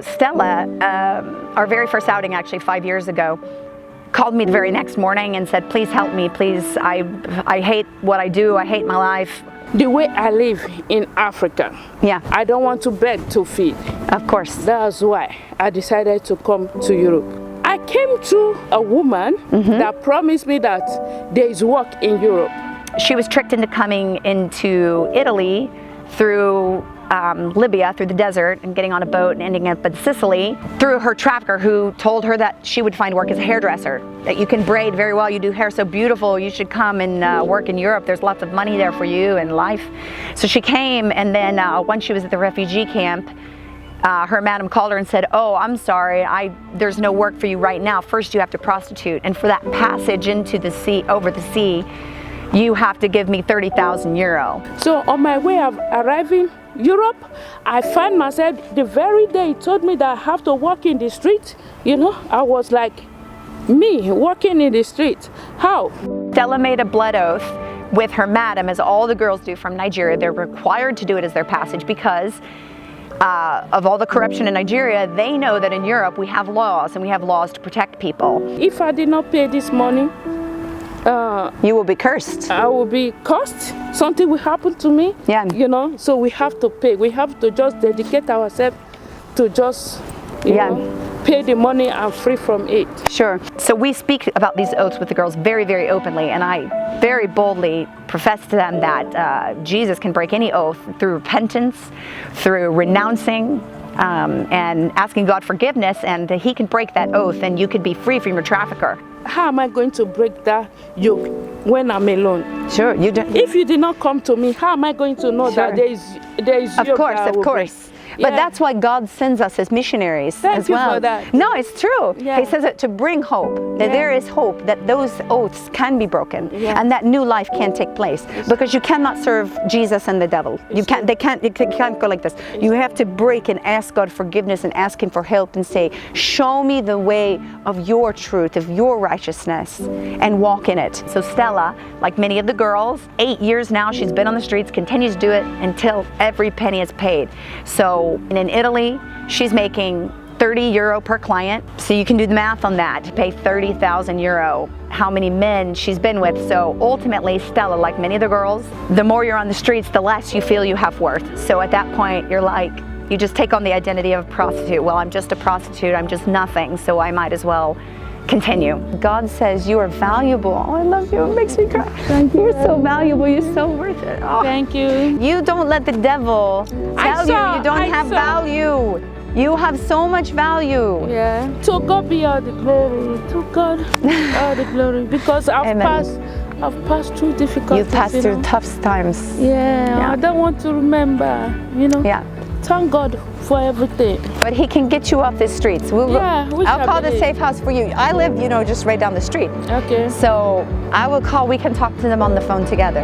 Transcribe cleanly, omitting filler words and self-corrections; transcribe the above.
Stella, our very first outing actually 5 years ago, called me the very next morning and said, please help me, please. I hate what I do, I hate my life. The way I live in Africa, Yeah. I don't want to beg to feed. Of course. That's why I decided to come to Europe. I came to a woman that promised me that there is work in Europe. She was tricked into coming into Italy through Libya, through the desert, and getting on a boat and ending up in Sicily through her trafficker, who told her that she would find work as a hairdresser, that you can braid very well, you do hair so beautiful, you should come and work in Europe, there's lots of money there for you and life. So she came, and then once she was at the refugee camp, her madam called her and said, oh, I'm sorry, there's no work for you right now, first you have to prostitute, and for that passage into the sea, over the sea, you have to give me 30,000 euro. So on my way of arriving Europe, I find myself the very day he told me that I have to walk in the street. You know, I was like, me walking in the street, how? Stella made a blood oath with her madam, as all the girls do from Nigeria. They're required to do it as their passage because of all the corruption in Nigeria. They know that in Europe we have laws, and we have laws to protect people. If I did not pay this money, you will be cursed. I will be cursed. Something will happen to me. Yeah. You know, so we have to pay. We have to just dedicate ourselves to just, you know, pay the money and free from it. Sure. So we speak about these oaths with the girls very, very openly, and I very boldly profess to them that Jesus can break any oath through repentance, through renouncing, and asking God forgiveness, and He can break that oath, and you could be free from your trafficker. How am I going to break that yoke when I'm alone? Sure, you do. If you did not come to me, how am I going to know that there is Of yoke course, that I of will course. break? But Yeah. that's why God sends us as missionaries as you well. for that. No, it's true. Yeah. He says it to bring hope, that there is hope, that those oaths can be broken, and that new life can take place. Because you cannot serve Jesus and the devil. You can't. They can't go like this. You have to break and ask God forgiveness and ask Him for help and say, "Show me the way of Your truth, of Your righteousness, and walk in it." So Stella, like many of the girls, 8 years now, she's been on the streets, continues to do it until every penny is paid. So in Italy, she's making 30 euro per client. So you can do the math on that, to pay 30,000 euro, how many men she's been with. So ultimately, Stella, like many of the girls, the more you're on the streets, the less you feel you have worth. So at that point, you're like, you just take on the identity of a prostitute. Well, I'm just a prostitute, I'm just nothing, so I might as well continue. God says you are valuable. Oh, I love you, it makes me cry. Thank you. You're so valuable, you're so worth it. Oh. Thank you. You don't let the devil tell you don't have value. You have so much value. Yeah. To God be all the glory. To God all the glory. Because I've passed through difficulties. You've passed through tough times. Yeah, I don't want to remember, you know. Yeah. Thank God for everything. But He can get you off the streets. I'll call the safe house for you. I live, you know, just right down the street. Okay. So I will call, we can talk to them on the phone together.